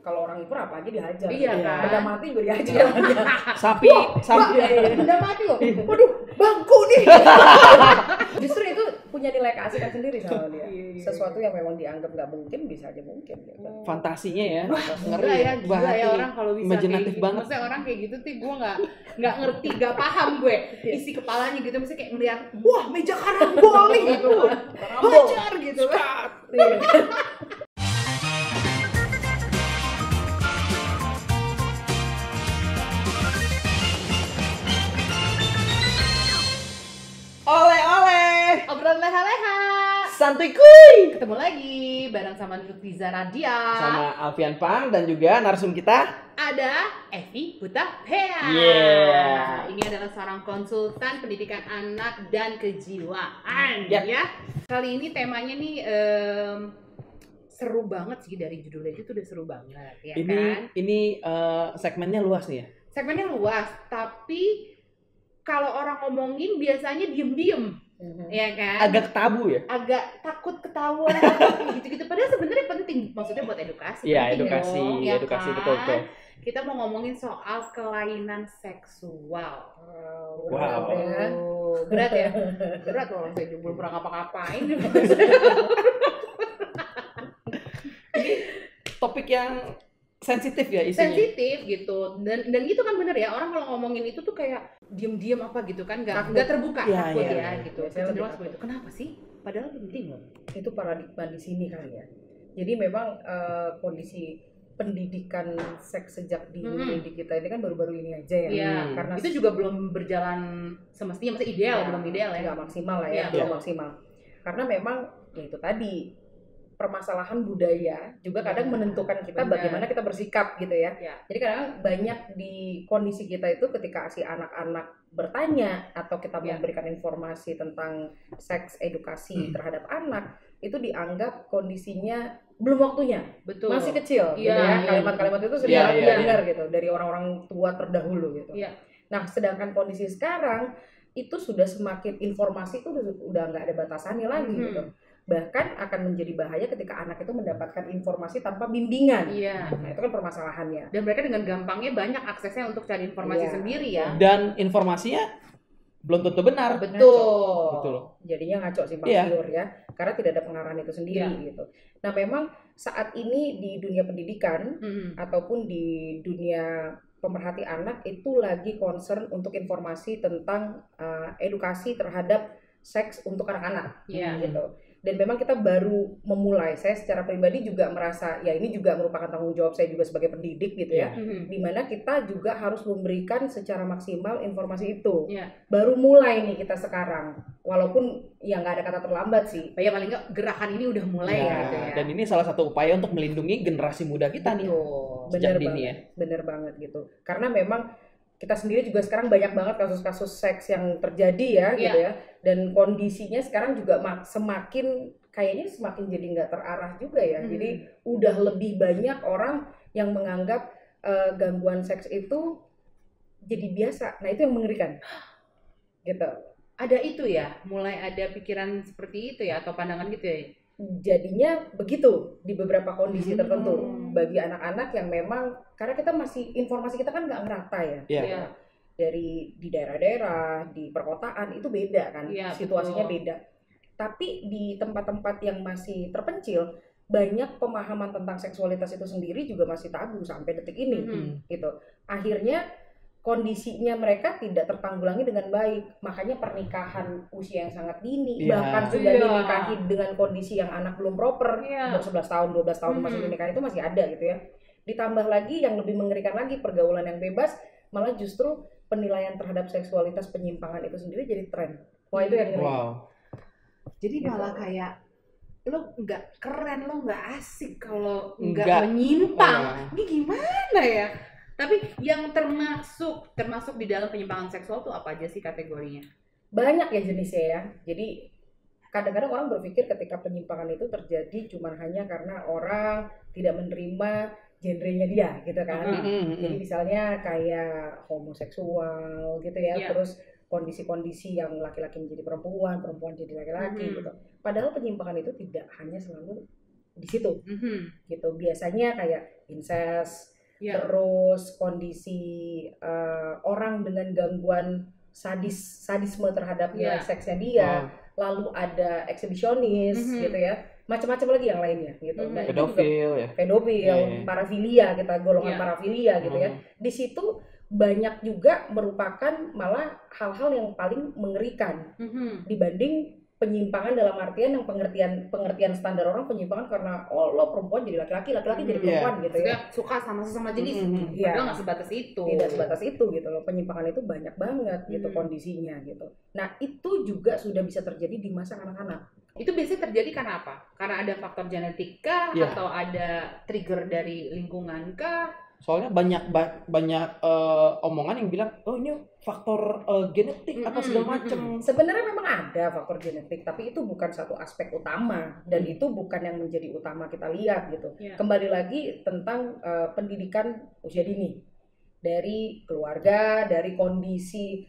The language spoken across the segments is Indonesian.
Kalau orang ipur apa aja dihajar. Iya kan? Benda mati juga dihajar. Sapi. Benda mati loh. Waduh, bangku nih. Justru itu punya nilai keasikan sendiri sama dia. Sesuatu yang memang dianggap nggak mungkin bisa aja mungkin. Gitu. Fantasinya ya. Ngeri ya, gila ya orang kalau bisa imajinatif kayak gitu. banget. Maksudnya orang kayak gitu tuh gue nggak ngerti, nggak paham gue isi kepalanya gitu. Maksudnya kayak ngeliat, wah meja karambol nih gitu, hajar gitu. Oleh-oleh. Obrolan leha-leha. Santuy kuy. Ketemu lagi bareng sama Nurtiza Radia. Sama Alfian Pang dan juga narsum kita. Ada Evi Hutapea. Yeah. Ini adalah seorang konsultan pendidikan anak dan kejiwaan. Yep. Ya. Kali ini temanya nih seru banget sih, dari judulnya itu udah seru banget ya kan. Ini segmennya luas nih ya. Segmennya luas, tapi kalau orang ngomongin biasanya diem-diem, ya kan? Agak tabu ya. Agak takut ketahuan kayak gitu-gitu. Padahal sebenarnya penting, maksudnya buat edukasi. Iya, penting edukasi, dong, ya edukasi kan? betul. Kita mau ngomongin soal kelainan seksual. Wow. Berat ya? Berat loh, saya juga belum pernah ngapa-ngapain. Topik yang sensitif ya isinya. Sensitif gitu, dan itu kan bener ya, orang kalau ngomongin itu tuh kayak diem-diem apa gitu kan, nggak terbuka, Ya, takut ya, ya gitu. Saya lebih Jelas takut. itu kenapa sih? Padahal penting loh. Itu paradigma di sini kali ya. Jadi memang kondisi pendidikan seks sejak dini di kita ini kan baru-baru ini aja ya. Iya, Karena itu juga belum berjalan semestinya, maksudnya ideal, belum ideal ya. nggak maksimal lah ya, Iya. belum maksimal. Karena memang ya itu tadi, permasalahan budaya juga kadang menentukan kita Benar. bagaimana kita bersikap gitu ya. Iya. Jadi kadang banyak di kondisi kita itu ketika si anak-anak bertanya atau kita Iya. memberikan informasi tentang seks edukasi terhadap anak, itu dianggap kondisinya belum waktunya, Betul. masih kecil gitu Iya, ya. iya. Kalimat-kalimat itu sering Iya, kali iya, dengar gitu dari orang-orang tua terdahulu gitu. Iya. Nah, sedangkan kondisi sekarang itu sudah semakin informasi itu udah nggak ada batasannya lagi gitu. Bahkan akan menjadi bahaya ketika anak itu mendapatkan informasi tanpa bimbingan. Iya. Nah, itu kan permasalahannya. Dan mereka dengan gampangnya banyak aksesnya untuk cari informasi Iya. sendiri ya. Dan informasinya belum tentu benar. Betul. Jadinya ngaco simpang Iya. siur ya, karena tidak ada pengarahan itu sendiri gitu. Nah, memang saat ini di dunia pendidikan ataupun di dunia pemerhati anak itu lagi concern untuk informasi tentang edukasi terhadap seks untuk anak-anak Iya. gitu. Dan memang kita baru memulai, saya secara pribadi juga merasa ya ini juga merupakan tanggung jawab saya juga sebagai pendidik gitu ya, dimana kita juga harus memberikan secara maksimal informasi itu. Iya. Baru mulai nih kita sekarang, walaupun ya nggak ada kata terlambat sih. Ya paling nggak gerakan ini udah mulai Ya, gitu ya. dan ini salah satu upaya untuk melindungi generasi muda kita nih. Betul. Sejak Bener dini banget, ya. bener banget gitu. Karena memang kita sendiri juga sekarang banyak banget kasus-kasus seks yang terjadi ya gitu ya. Dan kondisinya sekarang juga kayaknya semakin jadi nggak terarah juga ya. Jadi udah lebih banyak orang yang menganggap gangguan seks itu jadi biasa. Nah, itu yang mengerikan. Gitu. Ada itu ya, mulai ada pikiran seperti itu ya, atau pandangan gitu ya. Jadinya begitu di beberapa kondisi tertentu bagi anak-anak yang memang, karena kita masih, informasi kita kan nggak merata ya. Iya. Dari di daerah-daerah, di perkotaan itu beda kan, Iya, situasinya betul. beda. Tapi di tempat-tempat yang masih terpencil, banyak pemahaman tentang seksualitas itu sendiri juga masih tabu sampai detik ini gitu. Akhirnya kondisinya mereka tidak tertanggulangi dengan baik, makanya pernikahan usia yang sangat dini, Iya. bahkan sudah Iya. dinikahi dengan kondisi yang anak belum proper, Iya. 11 tahun, 12 tahun masih dinikahi, itu masih ada gitu ya. Ditambah lagi yang lebih mengerikan lagi, pergaulan yang bebas, malah justru penilaian terhadap seksualitas penyimpangan itu sendiri jadi tren. Wah, itu yang ngeri. Wow. Jadi Gitu. malah kayak lo nggak keren, lo nggak asik kalau Nggak. nggak menyimpang. Oh. Ini gimana ya? Tapi yang termasuk di dalam penyimpangan seksual tuh apa aja sih kategorinya? Banyak ya jenisnya ya. Jadi kadang-kadang orang berpikir ketika penyimpangan itu terjadi cuma hanya karena orang tidak menerima genrenya dia gitu kan. Jadi misalnya kayak homoseksual gitu ya, Iya. terus kondisi-kondisi yang laki-laki menjadi perempuan, perempuan jadi laki-laki gitu. Padahal penyimpangan itu tidak hanya selalu di situ gitu. Biasanya kayak incest, Ya. terus kondisi orang dengan gangguan sadisme terhadap nilai seksnya dia, lalu ada eksibisionis gitu ya, macam-macam lagi yang lainnya gitu. Nah, pedofil, parafilia, kita golongan parafilia gitu ya. Di situ banyak juga merupakan malah hal-hal yang paling mengerikan dibanding penyimpangan dalam artian yang pengertian standar orang penyimpangan karena lo perempuan jadi laki-laki jadi perempuan gitu ya. Suka sama sesama jenis. Padahal nggak sebatas itu. Tidak sebatas itu gitu loh. Penyimpangan itu banyak banget gitu kondisinya gitu. Nah, itu juga sudah bisa terjadi di masa anak-anak. Itu biasanya terjadi karena apa? Karena ada faktor genetik kah atau ada trigger dari lingkungan kah? Soalnya banyak omongan yang bilang, oh ini faktor genetik apa segala macam. Sebenarnya memang ada faktor genetik, tapi itu bukan satu aspek utama dan itu bukan yang menjadi utama kita lihat gitu. Kembali lagi tentang pendidikan usia dini dari keluarga, dari kondisi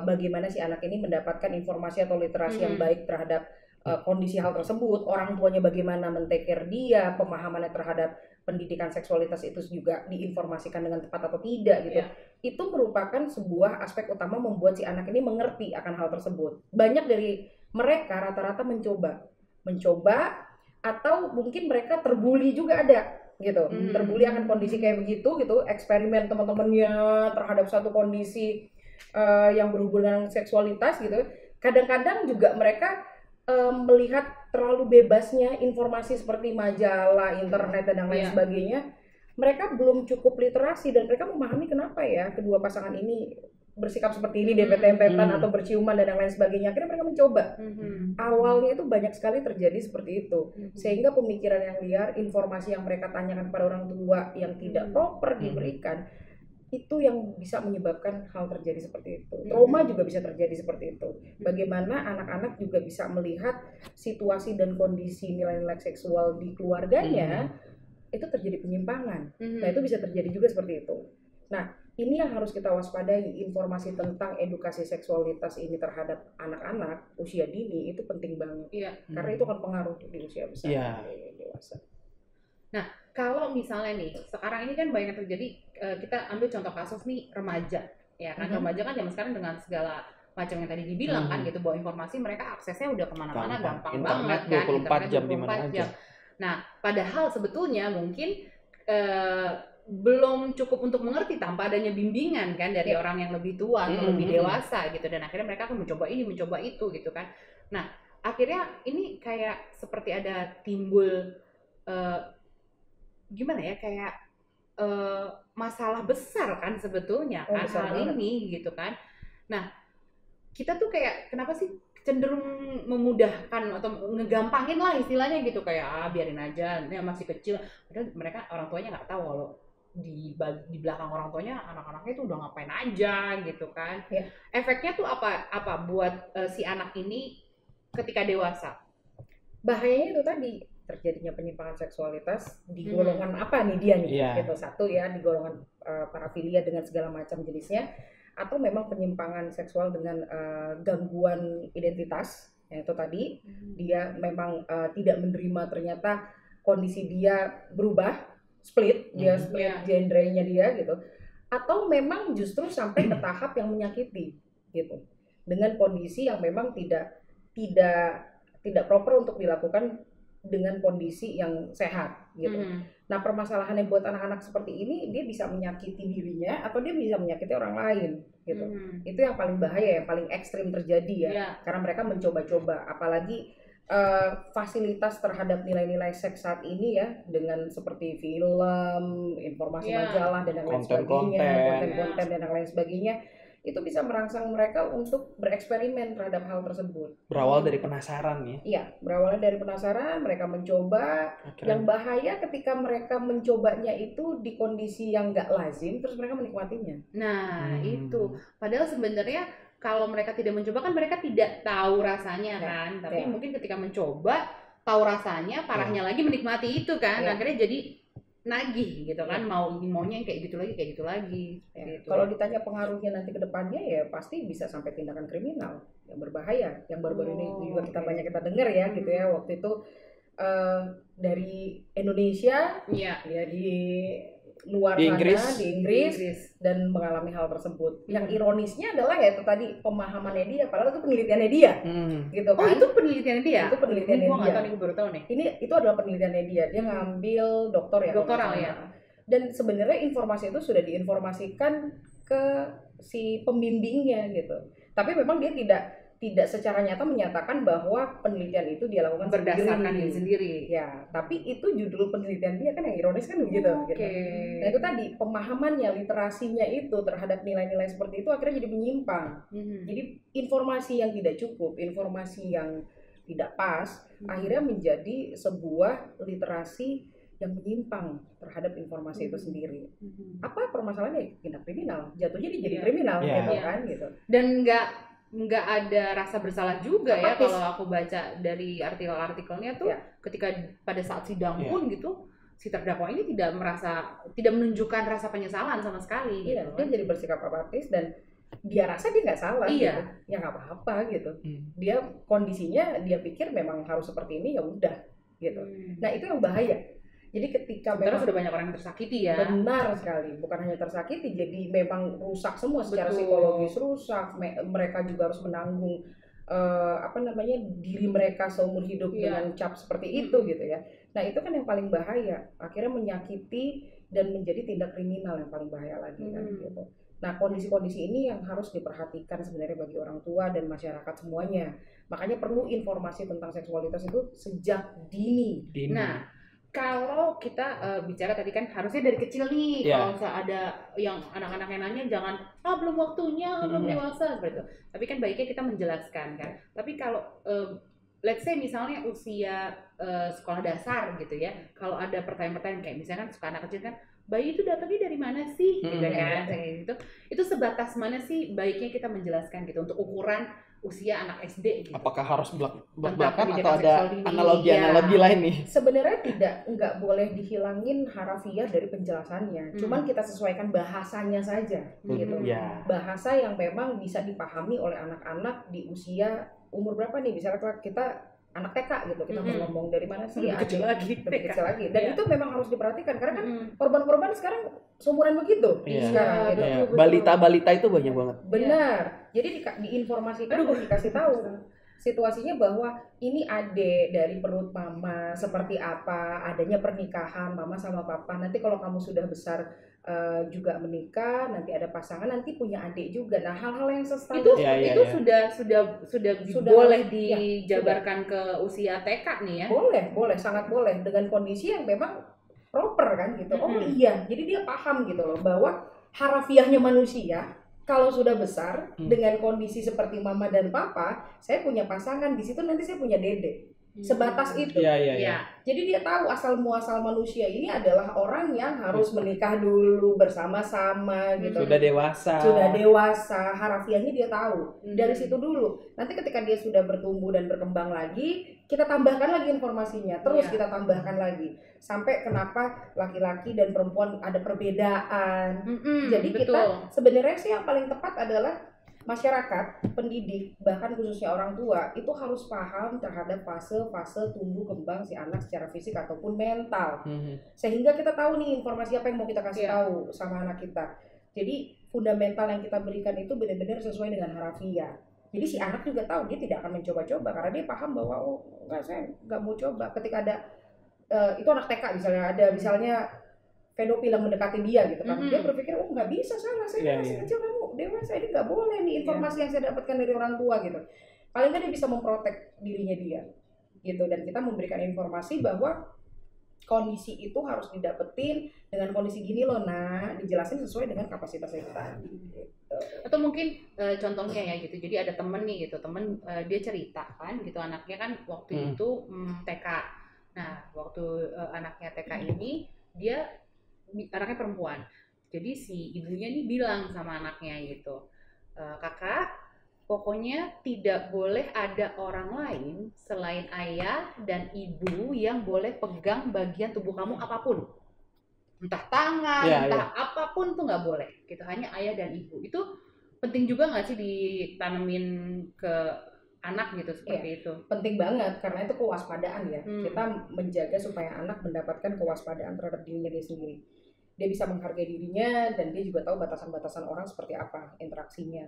bagaimana si anak ini mendapatkan informasi atau literasi yang baik terhadap kondisi hal tersebut, orang tuanya bagaimana men-take care dia, pemahamannya terhadap pendidikan seksualitas itu juga diinformasikan dengan tepat atau tidak gitu. Itu merupakan sebuah aspek utama membuat si anak ini mengerti akan hal tersebut. Banyak dari mereka rata-rata mencoba atau mungkin mereka terbuli juga ada gitu. Terbuli akan kondisi kayak begitu gitu, eksperimen teman-temannya terhadap satu kondisi yang berhubungan dengan seksualitas gitu. Kadang-kadang juga mereka melihat terlalu bebasnya informasi seperti majalah, internet dan lain sebagainya, mereka belum cukup literasi dan mereka memahami kenapa ya kedua pasangan ini bersikap seperti ini, dempet-dempetan atau berciuman dan lain sebagainya. Akhirnya mereka mencoba. Awalnya itu banyak sekali terjadi seperti itu, sehingga pemikiran yang liar, informasi yang mereka tanyakan kepada orang tua yang tidak proper diberikan, itu yang bisa menyebabkan hal terjadi seperti itu. Trauma juga bisa terjadi seperti itu. Bagaimana anak-anak juga bisa melihat situasi dan kondisi nilai-nilai seksual di keluarganya itu terjadi penyimpangan. Nah, itu bisa terjadi juga seperti itu. Nah, ini yang harus kita waspadai. Informasi tentang edukasi seksualitas ini terhadap anak-anak usia dini itu penting banget. Karena itu akan pengaruh di usia besar, dewasa. Nah, kalau misalnya nih, sekarang ini kan banyak terjadi, kita ambil contoh kasus nih remaja, ya kan, remaja kan zaman sekarang dengan segala macam yang tadi dibilang kan gitu, bahwa informasi mereka aksesnya udah kemana-mana gampang banget kan, internet 24 jam di mana aja. Nah, padahal sebetulnya mungkin belum cukup untuk mengerti tanpa adanya bimbingan kan dari orang yang lebih tua atau lebih dewasa gitu, dan akhirnya mereka akan mencoba ini, mencoba itu gitu kan. Nah, akhirnya ini kayak seperti ada timbul gimana ya, kayak masalah besar kan sebetulnya kan hal ini gitu kan. Nah, kita tuh kayak kenapa sih cenderung memudahkan atau ngegampangin lah istilahnya gitu, kayak biarin aja, dia masih kecil. Padahal mereka orang tuanya nggak tahu kalau di belakang orang tuanya anak-anaknya itu udah ngapain aja gitu kan. Efeknya tuh apa buat si anak ini ketika dewasa? Bahayanya itu tadi, terjadinya penyimpangan seksualitas di golongan apa nih dia nih gitu. Satu ya di golongan parafilia dengan segala macam jenisnya, atau memang penyimpangan seksual dengan gangguan identitas, ya itu tadi dia memang tidak menerima ternyata kondisi dia berubah, split gendernya dia gitu, atau memang justru sampai ke tahap yang menyakiti gitu, dengan kondisi yang memang tidak proper untuk dilakukan dengan kondisi yang sehat gitu. Nah, permasalahannya buat anak-anak seperti ini, dia bisa menyakiti dirinya atau dia bisa menyakiti orang lain gitu. Itu yang paling bahaya, yang paling ekstrim terjadi ya. Karena mereka mencoba-coba, apalagi fasilitas terhadap nilai-nilai seks saat ini ya, dengan seperti film, informasi majalah dan lain sebagainya, konten-konten dan lain sebagainya, itu bisa merangsang mereka untuk bereksperimen terhadap hal tersebut. Berawal dari penasaran ya? Iya, berawal dari penasaran, mereka mencoba. Yang bahaya ketika mereka mencobanya itu di kondisi yang nggak lazim, terus mereka menikmatinya. Nah, itu. Padahal sebenarnya kalau mereka tidak mencoba kan mereka tidak tahu rasanya kan. Tapi mungkin ketika mencoba, tahu rasanya, parahnya lagi menikmati itu kan. Akhirnya jadi nagih gitu kan, maunya kayak gitu lagi gitu. Kalau ditanya pengaruhnya nanti ke depannya, ya pasti bisa sampai tindakan kriminal yang berbahaya, yang baru-baru ini juga kita banyak kita dengar ya gitu ya. Waktu itu dari Indonesia, ya di luar di sana, di Inggris, dan mengalami hal tersebut. Yang ironisnya adalah ya itu tadi pemahamannya dia, padahal itu penelitiannya dia, gitu kan? Oh itu penelitiannya dia? Itu penelitiannya dia. Nggak tahu nih, gue baru tahu nih. Itu adalah penelitiannya dia. Dia ngambil doktoral ya. Dan sebenarnya informasi itu sudah diinformasikan ke si pembimbingnya gitu. Tapi memang dia tidak secara nyata menyatakan bahwa penelitian itu dia lakukan berdasarkan diri sendiri. Ya, tapi itu judul penelitian dia kan, yang ironis kan begitu. Gitu. Nah itu tadi pemahamannya, literasinya itu terhadap nilai-nilai seperti itu akhirnya jadi menyimpang. Jadi informasi yang tidak cukup, informasi yang tidak pas, akhirnya menjadi sebuah literasi yang menyimpang terhadap informasi itu sendiri. Apa permasalahannya? Tindak kriminal, jatuhnya dia jadi kriminal, gitu kan, gitu. Dan nggak ada rasa bersalah juga ya kalau aku baca dari artikel-artikelnya tuh ketika pada saat sidang pun gitu si terdakwa ini tidak menunjukkan rasa penyesalan sama sekali gitu. Dia jadi bersikap apatis dan dia rasa dia nggak salah gitu. Ya nggak apa-apa gitu. Dia kondisinya dia pikir memang harus seperti ini, ya udah gitu. Nah itu yang bahaya. Jadi ketika memang sudah banyak orang yang tersakiti ya. Benar sekali, bukan hanya tersakiti, jadi memang rusak semua secara psikologis, rusak. Mereka juga harus menanggung diri mereka seumur hidup dengan cap seperti itu gitu ya. Nah itu kan yang paling bahaya, akhirnya menyakiti dan menjadi tindak kriminal yang paling bahaya lagi kan gitu. Nah kondisi-kondisi ini yang harus diperhatikan sebenarnya bagi orang tua dan masyarakat semuanya. Makanya perlu informasi tentang seksualitas itu sejak dini. Nah kalau kita bicara tadi kan harusnya dari kecil nih, kalau misalnya ada yang anak-anak yang nanya jangan belum waktunya, belum dewasa seperti itu. Tapi kan baiknya kita menjelaskan kan. Tapi kalau let's say misalnya usia sekolah dasar gitu ya, kalau ada pertanyaan-pertanyaan kayak misalkan suka anak kecil kan, bayi itu datangnya dari mana sih, gitu kan, kayak gitu. Itu sebatas mana sih baiknya kita menjelaskan gitu untuk ukuran usia anak SD gitu. Apakah harus belak-belakan atau ada analogi lain nih? Sebenarnya nggak boleh dihilangin harafiah dari penjelasannya. Cuman kita sesuaikan bahasanya saja gitu. Bahasa yang memang bisa dipahami oleh anak-anak di usia umur berapa nih? Misalnya kita anak TK gitu, kita mau ngomong dari mana sih? Lebih kecil lagi. Dan itu memang harus diperhatikan karena kan korban-korban sekarang seumuran begitu sekarang gitu. Balita itu banyak banget. Benar. Jadi diinformasikan, dikasih tahu situasinya bahwa ini adik dari perut mama seperti apa, adanya pernikahan mama sama papa. Nanti kalau kamu sudah besar juga menikah, nanti ada pasangan, nanti punya adik juga. Nah, hal-hal yang itu sudah boleh dijabarkan ke usia TK nih ya? Boleh, sangat boleh dengan kondisi yang memang proper kan gitu. Oh iya, jadi dia paham gitu loh bahwa harafiahnya manusia kalau sudah besar dengan kondisi seperti mama dan papa, saya punya pasangan di situ, nanti saya punya dedek. Sebatas itu. Jadi dia tahu asal muasal manusia ini adalah orang yang harus menikah dulu bersama-sama gitu. Sudah dewasa, harafiahnya dia tahu. Dari situ dulu. Nanti ketika dia sudah bertumbuh dan berkembang lagi, kita tambahkan lagi informasinya. Terus kita tambahkan lagi. Sampai kenapa laki-laki dan perempuan ada perbedaan. Jadi kita sebenarnya sih yang paling tepat adalah masyarakat, pendidik, bahkan khususnya orang tua itu harus paham terhadap fase-fase tumbuh kembang si anak secara fisik ataupun mental. Sehingga kita tahu nih informasi apa yang mau kita kasih tahu sama anak kita. Jadi fundamental yang kita berikan itu benar-benar sesuai dengan harafiah. Jadi si anak juga tahu dia tidak akan mencoba-coba karena dia paham bahwa saya nggak mau coba. Ketika ada itu anak TK misalnya pedofil yang mendekati dia gitu kan, dia berpikir nggak bisa, salah, saya masih kecil, kamu dewasa, ini nggak boleh nih informasi yang saya dapatkan dari orang tua gitu. Paling nggak dia bisa memprotek dirinya dia gitu, dan kita memberikan informasi bahwa kondisi itu harus didapetin dengan kondisi gini loh, dijelasin sesuai dengan kapasitas itu tadi gitu. Atau mungkin contohnya ya gitu, jadi ada temen nih gitu, dia cerita kan gitu, anaknya kan waktu itu TK. Nah waktu anaknya TK ini dia anaknya perempuan, jadi si ibunya nih bilang sama anaknya gitu, kakak pokoknya tidak boleh ada orang lain selain ayah dan ibu yang boleh pegang bagian tubuh kamu apapun, entah tangan, apapun tuh nggak boleh gitu, hanya ayah dan ibu. Itu penting juga nggak sih ditanemin ke anak gitu seperti itu. Penting banget karena itu kewaspadaan ya. Kita menjaga supaya anak mendapatkan kewaspadaan terhadap dirinya dia sendiri. Dia bisa menghargai dirinya dan dia juga tahu batasan-batasan orang seperti apa interaksinya.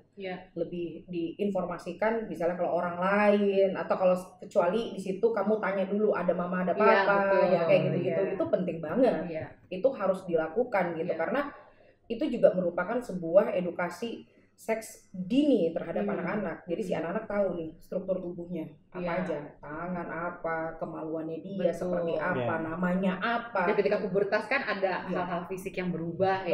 Lebih diinformasikan misalnya kalau orang lain atau kalau kecuali di situ kamu tanya dulu ada mama ada papa ya kayak gitu-gitu itu penting banget. Itu harus dilakukan gitu karena itu juga merupakan sebuah edukasi seks dini terhadap anak-anak. Jadi si anak-anak tahu nih struktur tubuhnya apa aja, tangan apa, kemaluannya dia seperti apa, namanya apa. Dan ketika pubertas kan ada hal-hal fisik yang berubah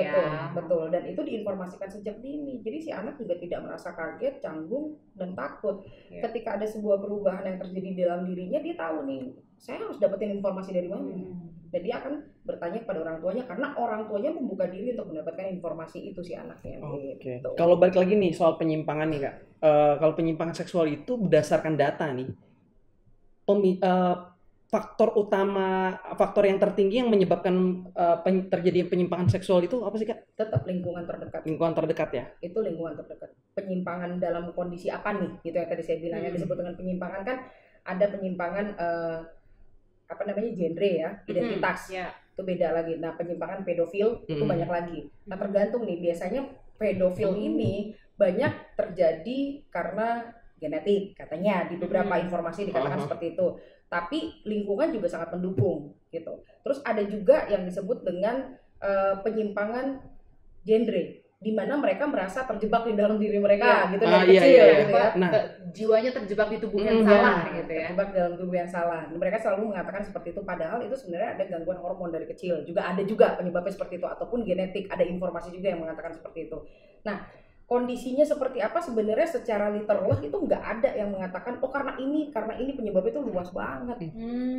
Betul. Dan itu diinformasikan sejak dini. Jadi si anak juga tidak merasa kaget, canggung dan takut. Ketika ada sebuah perubahan yang terjadi dalam dirinya, dia tahu nih, saya harus dapetin informasi dari mana. Dan dia akan bertanya kepada orang tuanya karena orang tuanya membuka diri untuk mendapatkan informasi itu si anaknya. Gitu. Kalau balik lagi nih soal penyimpangan nih Kak, kalau penyimpangan seksual itu berdasarkan data nih, faktor yang tertinggi yang menyebabkan terjadi penyimpangan seksual itu apa sih Kak? Tetap lingkungan terdekat. Lingkungan terdekat ya? Itu lingkungan terdekat. Penyimpangan dalam kondisi apa nih? Gitu yang tadi saya bilang yang disebut dengan penyimpangan kan ada penyimpangan genre ya, identitas. Itu beda lagi. Nah, penyimpangan pedofil itu banyak lagi. Nah, tergantung nih, biasanya pedofil ini banyak terjadi karena genetik katanya, di beberapa informasi dikatakan seperti itu. Tapi lingkungan juga sangat mendukung gitu. Terus ada juga yang disebut dengan penyimpangan genre, di mana mereka merasa terjebak di dalam diri mereka gitu dari kecil gitu ya. Nah, jiwanya terjebak di tubuh yang salah gitu ya. Terjebak dalam tubuh yang salah. Mereka selalu mengatakan seperti itu padahal itu sebenarnya ada gangguan hormon dari kecil. Juga ada juga penyebabnya seperti itu ataupun genetik, ada informasi juga yang mengatakan seperti itu. Nah, kondisinya seperti apa sebenarnya secara literal itu nggak ada yang mengatakan oh karena ini penyebabnya itu luas banget.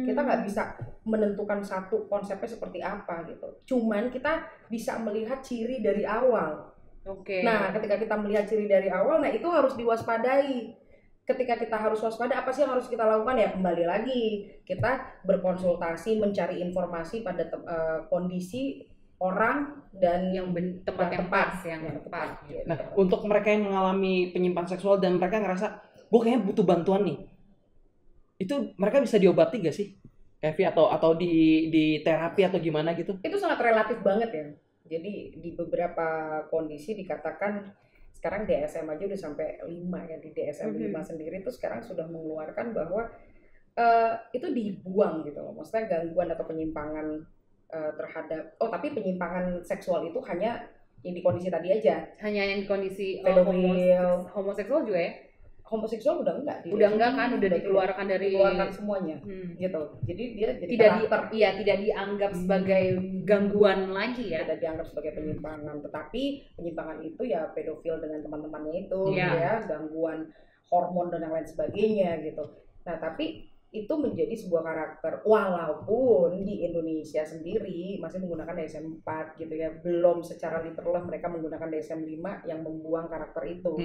Kita nggak bisa menentukan satu konsepnya seperti apa gitu. Cuman kita bisa melihat ciri dari awal. Nah, ketika kita melihat ciri dari awal, nah itu harus diwaspadai. Ketika kita harus waspada, apa sih yang harus kita lakukan ya? Kembali lagi kita berkonsultasi, mencari informasi pada kondisi orang dan yang tempat yang tepat. Gitu. Nah, untuk mereka yang mengalami penyimpangan seksual dan mereka ngerasa gue kayaknya butuh bantuan nih, itu mereka bisa diobati gak sih, Evi, atau di terapi atau gimana gitu? Itu sangat relatif banget ya. Jadi di beberapa kondisi dikatakan sekarang DSM aja udah sampai 5 ya, di DSM 5 sendiri itu sekarang sudah mengeluarkan bahwa itu dibuang gitu loh. Maksudnya gangguan atau penyimpangan terhadap tapi penyimpangan seksual itu hanya yang di kondisi tadi aja. Hanya yang di kondisi homoseksual juga ya? Homoseksual udah enggak. Udah enggak kan, udah dikeluarkan dari semuanya. Gitu. Jadi dia jadi tidak dianggap sebagai gangguan lagi ya. Tidak dianggap sebagai penyimpangan, tetapi penyimpangan itu ya pedofil dengan teman-temannya itu ya, gangguan hormon dan yang lain sebagainya gitu. Nah, tapi itu menjadi sebuah karakter walaupun di Indonesia sendiri masih menggunakan DSM 4 gitu ya, belum secara literal mereka menggunakan DSM 5 yang membuang karakter itu.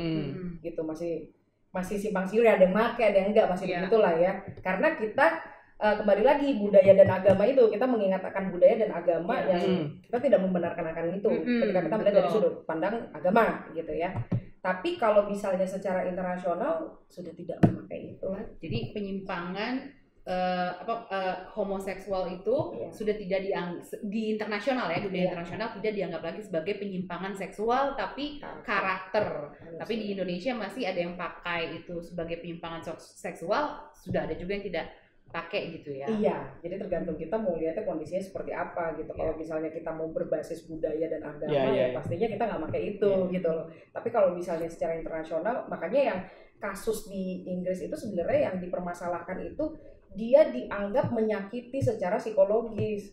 Gitu, masih simpang siur, ada yang make, ada yang enggak, masih begitulah ya. Karena kita kembali lagi budaya dan agama itu, kita mengingatkan budaya dan agama yang kita tidak membenarkan akan itu ketika kita melihat dari sudut pandang agama gitu ya. Tapi kalau misalnya secara internasional sudah tidak memakai itu lagi. Jadi penyimpangan homoseksual itu sudah tidak dianggap di internasional ya, dunia internasional tidak dianggap lagi sebagai penyimpangan seksual tapi karakter. Tapi di Indonesia masih ada yang pakai itu sebagai penyimpangan seksual, sudah ada juga yang tidak pakai gitu ya. Iya, jadi tergantung kita mau lihatnya kondisinya seperti apa gitu. Kalau misalnya kita mau berbasis budaya dan agama ya pastinya kita nggak pakai itu gitu loh. Tapi kalau misalnya secara internasional, makanya yang kasus di Inggris itu sebenarnya yang dipermasalahkan itu dia dianggap menyakiti secara psikologis.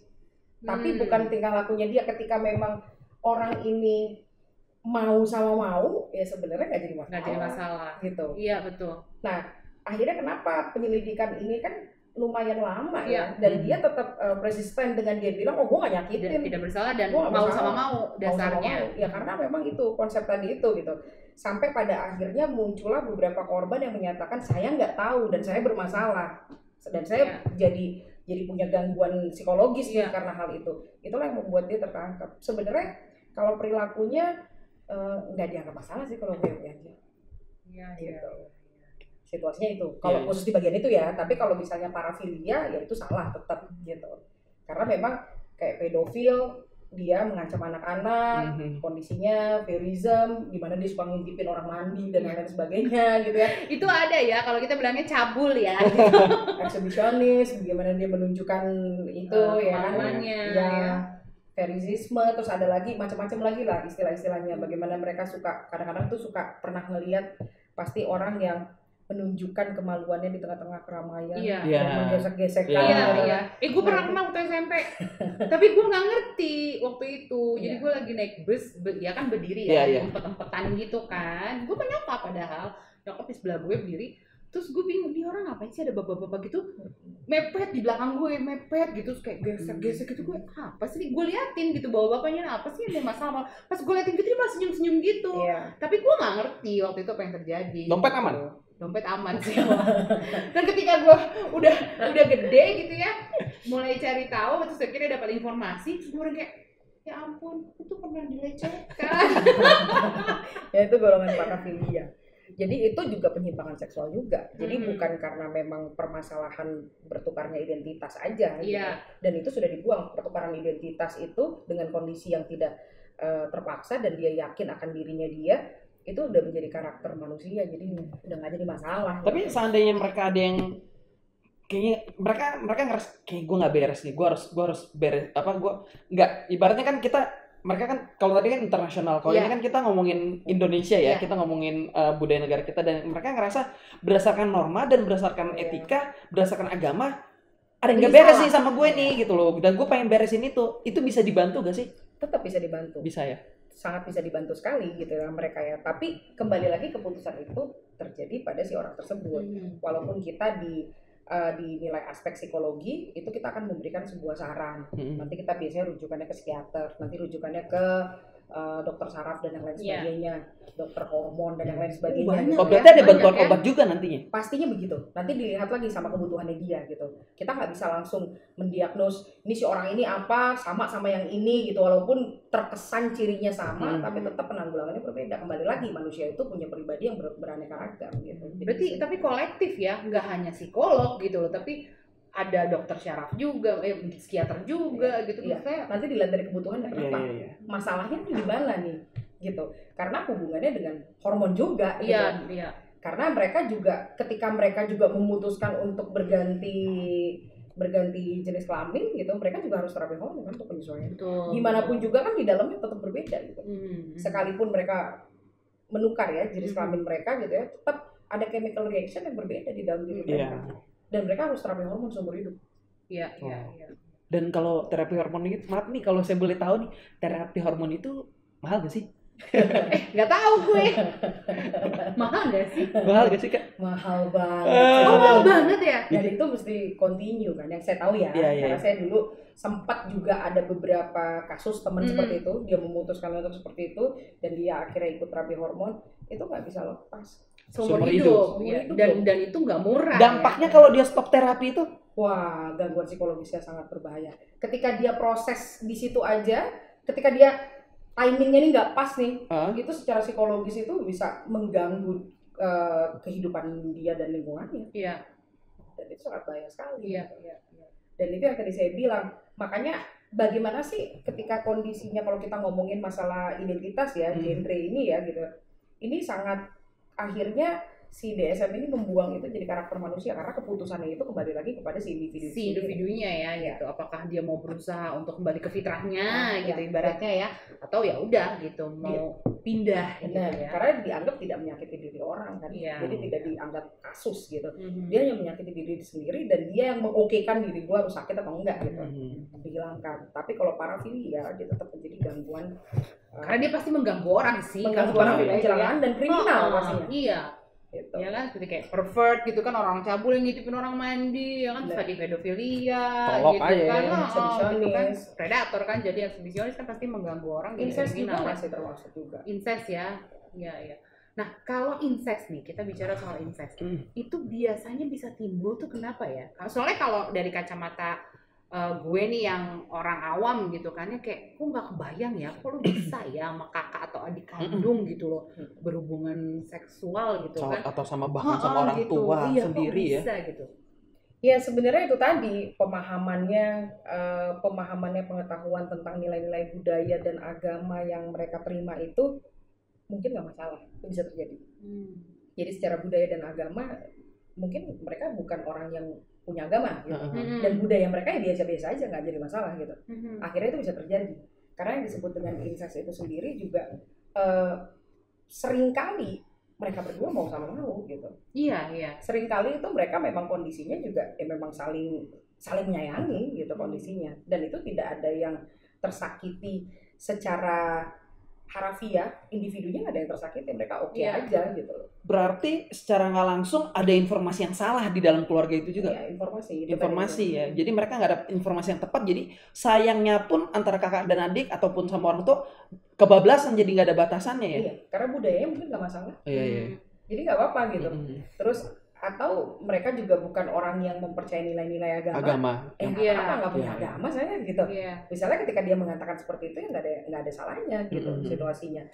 Tapi bukan tingkah lakunya dia. Ketika memang orang ini mau sama mau, ya sebenarnya nggak jadi masalah gitu. Iya, betul. Nah, akhirnya kenapa penyelidikan ini kan lumayan lama ya, dan dia tetap persisten dengan dia bilang gue gak nyakitin, tidak bersalah dan mau sama mau dasarnya. Ya karena memang itu konsep tadi itu gitu. Sampai pada akhirnya muncullah beberapa korban yang menyatakan saya nggak tahu dan saya bermasalah dan saya jadi punya gangguan psikologis karena hal itu. Itulah yang membuat dia tertangkap. Sebenarnya kalau perilakunya nggak dianggap masalah sih kalau gue aja. Iya. situasinya itu. Kalau khusus di bagian itu ya, tapi kalau misalnya parafilia ya itu salah tetap gitu. Karena memang kayak pedofil, dia mengancam anak-anak, kondisinya voyeurism, gimana dia suka ngintipin orang mandi dan lain sebagainya gitu ya. Itu ada ya, kalau kita bilangnya cabul ya. Eksibisionis, bagaimana dia menunjukkan itu ya kan. Ya. Voyeurisme, terus ada lagi macam-macam lagi lah istilah-istilahnya. Bagaimana mereka suka, kadang-kadang tuh suka pernah ngelihat pasti orang yang menunjukkan kemaluannya di tengah-tengah keramaian dan menggesek-gesekkan. Iya. Gue pernah kenal waktu SMP, tapi gue nggak ngerti waktu itu. Jadi gue lagi naik bus, ya kan berdiri ya, empet-empetan gitu kan. Gue menyapa padahal nyokap di sebelah gue berdiri. Terus gue bingung, nih orang ngapain sih ada bapak-bapak gitu mepet di belakang gue, mepet gitu, terus kayak gesek-gesek gitu. Gue apa sih, gue liatin gitu bahwa bapaknya apa sih, ada masalah. Pas gue liatin gitu dia malah senyum-senyum gitu. Tapi gue nggak ngerti waktu itu apa yang terjadi. Dompet aman? Dompet aman sih. Dan ketika gue udah gede gitu ya, mulai cari tahu, terus akhirnya dapat informasi, terus gue kayak, ya ampun, itu pernah dilecehkan. Ya itu golongan parafilia. Jadi itu juga penyimpangan seksual juga. Jadi bukan karena memang permasalahan bertukarnya identitas aja gitu. Dan itu sudah dibuang. Pertukaran identitas itu dengan kondisi yang tidak terpaksa dan dia yakin akan dirinya dia, itu udah menjadi karakter manusia. Jadi udah nggak jadi masalah. Tapi seandainya mereka ada yang kayaknya mereka ngerasa kayak gue nggak beres nih, gue harus beres apa, gue nggak, ibaratnya kan kita, mereka kan kalau tadi kan internasional, kalau ini kan kita ngomongin Indonesia ya, kita ngomongin budaya negara kita, dan mereka ngerasa berdasarkan norma dan berdasarkan etika, berdasarkan agama, ada yang nggak beres nih sama gue nih gitu loh, dan gue pengen beresin itu bisa dibantu gak sih? Tetap bisa dibantu. Bisa ya? Sangat bisa dibantu sekali gitu ya mereka ya. Tapi kembali lagi keputusan itu terjadi pada si orang tersebut. Walaupun kita di nilai aspek psikologi itu kita akan memberikan sebuah saran. Nanti kita biasanya rujukannya ke psikiater, nanti rujukannya ke dokter saraf dan yang lain sebagainya, dokter hormon dan yang lain sebagainya. Oh, berarti ada bantuan obat juga nantinya? Pastinya begitu. Nanti dilihat lagi sama kebutuhannya dia gitu. Kita nggak bisa langsung mendiagnos ini si orang ini apa sama yang ini gitu, walaupun terkesan cirinya sama, tapi tetap penanggulangannya berbeda. Kembali lagi manusia itu punya pribadi yang beraneka ragam gitu. Berarti tapi kolektif ya, nggak hanya psikolog gitu loh, tapi ada dokter syaraf juga, psikiater juga gitu. Nanti dilihat dari kebutuhannya kenapa. Masalahnya di mana nih gitu. Karena hubungannya dengan hormon juga gitu. Karena mereka juga ketika mereka juga memutuskan untuk berganti jenis kelamin gitu, mereka juga harus terapi hormon kan untuk penyesuaian. Gimanapun juga kan di dalamnya tetap berbeda gitu. Sekalipun mereka menukar ya jenis kelamin mereka gitu ya, tetap ada chemical reaction yang berbeda di dalam diri mereka. Dan mereka harus terapi hormon seumur hidup. Iya. Dan kalau terapi hormon itu, maaf nih kalau saya boleh tahu nih, terapi hormon itu mahal gak sih? Nggak tahu gue. Mahal gak sih? Mahal gak sih, Kak? Mahal banget. Mahal banget ya? Dan itu mesti continue kan, yang saya tahu ya. Karena saya dulu sempat juga ada beberapa kasus teman seperti itu, dia memutuskan untuk seperti itu, dan dia akhirnya ikut terapi hormon, itu nggak bisa lepas. Seumur hidup. Dan itu nggak murah. Dampaknya kalau dia stop terapi itu, wah, gangguan psikologisnya sangat berbahaya. Ketika dia proses di situ aja, ketika dia timingnya ini nggak pas nih, itu secara psikologis itu bisa mengganggu kehidupan dia dan lingkungannya. Dan itu sangat bahaya sekali. Dan itu yang tadi saya bilang, makanya bagaimana sih ketika kondisinya kalau kita ngomongin masalah identitas ya, genre ini ya gitu, ini sangat akhirnya si DSM ini membuang itu jadi karakter manusia, karena keputusannya itu kembali lagi kepada si individunya ya gitu. Apakah dia mau berusaha untuk kembali ke fitrahnya gitu ibaratnya ya, atau ya udah gitu mau pindah gitu ya. Karena dianggap tidak menyakiti diri orang kan. Jadi tidak dianggap kasus gitu. Dia yang menyakiti diri sendiri dan dia yang mengokekan diri gua harus sakit atau enggak gitu. Dihilangkan. Tapi kalau parafilia dia tetap menjadi gangguan, karena dia pasti mengganggu orang sih, mengganggu orang kecelakaan dan kriminal pastinya. Gitu. Ya kan, seperti kayak pervert gitu kan, orang cabul yang ngintipin orang mandi, ya kan, tadi pedofilia, tolok gitu aja, kan, gitu kan, predator kan, jadi eksibisionis kan pasti mengganggu orang. Incest juga masih termasuk juga. Incest ya. Nah kalau incest nih, kita bicara soal incest, itu biasanya bisa timbul tuh kenapa ya? Soalnya kalau dari kacamata gue nih yang orang awam gitu kan, ya kayak kok nggak kebayang ya, kok lu bisa ya sama kakak atau adik kandung gitu loh berhubungan seksual gitu kan, atau sama bahkan sama orang gitu. tua Iya, sendiri kok ya. bisa, gitu. Ya sebenarnya itu tadi pemahamannya pengetahuan tentang nilai-nilai budaya dan agama yang mereka terima itu mungkin nggak masalah, itu bisa terjadi. Jadi secara budaya dan agama mungkin mereka bukan orang yang punya agama gitu. Dan budaya mereka ya biasa-biasa aja, nggak jadi masalah gitu. Akhirnya itu bisa terjadi karena yang disebut dengan incest itu sendiri juga seringkali mereka berdua mau sama mau gitu. Iya. Seringkali itu mereka memang kondisinya juga ya memang saling menyayangi gitu kondisinya, dan itu tidak ada yang tersakiti secara harafiah, individunya nggak ada yang tersakiti, mereka oke aja gitu. Berarti secara nggak langsung ada informasi yang salah di dalam keluarga itu juga. Ya, informasi ya. Jadi mereka nggak ada informasi yang tepat. Jadi sayangnya pun antara kakak dan adik ataupun sama orang tua kebablasan, jadi nggak ada batasannya ya. Iya, karena budayanya mungkin nggak masalah. Iya. Jadi nggak apa-apa gitu. Terus atau mereka juga bukan orang yang mempercayai nilai-nilai agama. Apa nggak punya agama saya gitu. Misalnya ketika dia mengatakan seperti itu ya nggak ada salahnya gitu situasinya.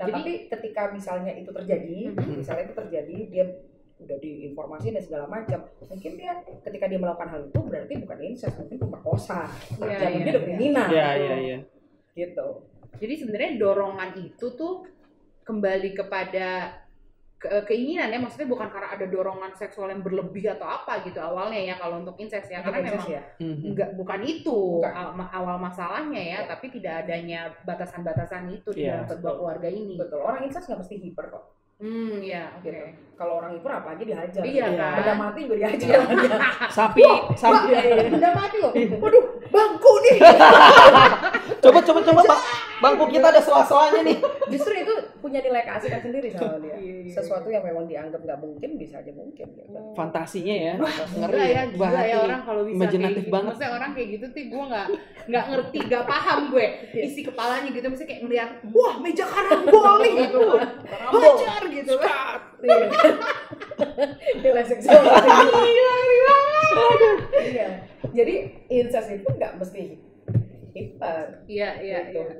Nah, jadi, tapi ketika misalnya itu terjadi, dia udah diinformasi dan segala macam, mungkin dia ketika dia melakukan hal itu berarti bukan incest, mungkin pemerkosa. Jadi dia udah kriminal. Iya. Gitu. Jadi sebenarnya dorongan itu tuh kembali kepada keinginan ya, maksudnya bukan karena ada dorongan seksual yang berlebih atau apa gitu awalnya ya kalau untuk incest ya, karena memang bukan itu awal masalahnya ya, tapi tidak adanya batasan-batasan itu di dalam sebuah keluarga ini. Betul, orang incest nggak mesti hiper kok. Oke. Gitu. Kalau orang hiper apa aja dihajar. Iya kan. Benda mati juga dihajar. Sapi. Benda mati loh. Waduh, bangku nih. Coba bangku kita ada sela-selanya nih. Justru itu punya nilai keasikan sendiri sama dia. Sesuatu yang memang dianggap nggak mungkin bisa aja mungkin gitu. Fantasinya ya. Gila ya orang kalau bisa imajinatif kayak banget. Maksudnya orang kayak gitu tuh gue nggak ngerti, nggak paham gue isi kepalanya gitu, maksudnya kayak ngeliat wah meja karambol nih gitu, hajar gitu kan. Nilai seksual. Iya. Jadi incest itu nggak mesti hiper. Iya.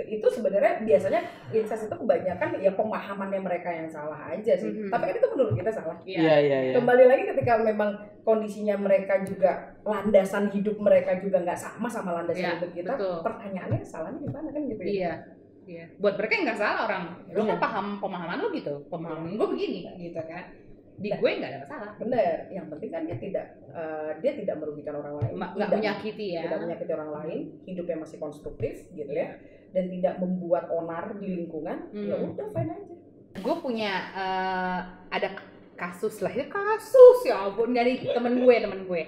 Itu sebenarnya biasanya incest itu kebanyakan ya pemahamannya mereka yang salah aja sih. Tapi kan itu menurut kita salah. Iya. Kembali lagi ketika memang kondisinya mereka juga, landasan hidup mereka juga nggak sama landasan hidup kita. Betul. Pertanyaannya salahnya di mana kan gitu ya? Iya. Buat mereka nggak salah orang. Lo kan paham pemahaman lo gitu. Pemahaman gue begini gitu kan. Di gue nggak ada masalah. Bener. Yang penting kan dia tidak merugikan orang lain, nggak menyakiti ya, tidak menyakiti orang lain, hidupnya masih konstruktif gitu ya, dan tidak membuat onar di lingkungan. Ya udah fine aja. Gue punya ada kasus ya ampun, dari temen gue.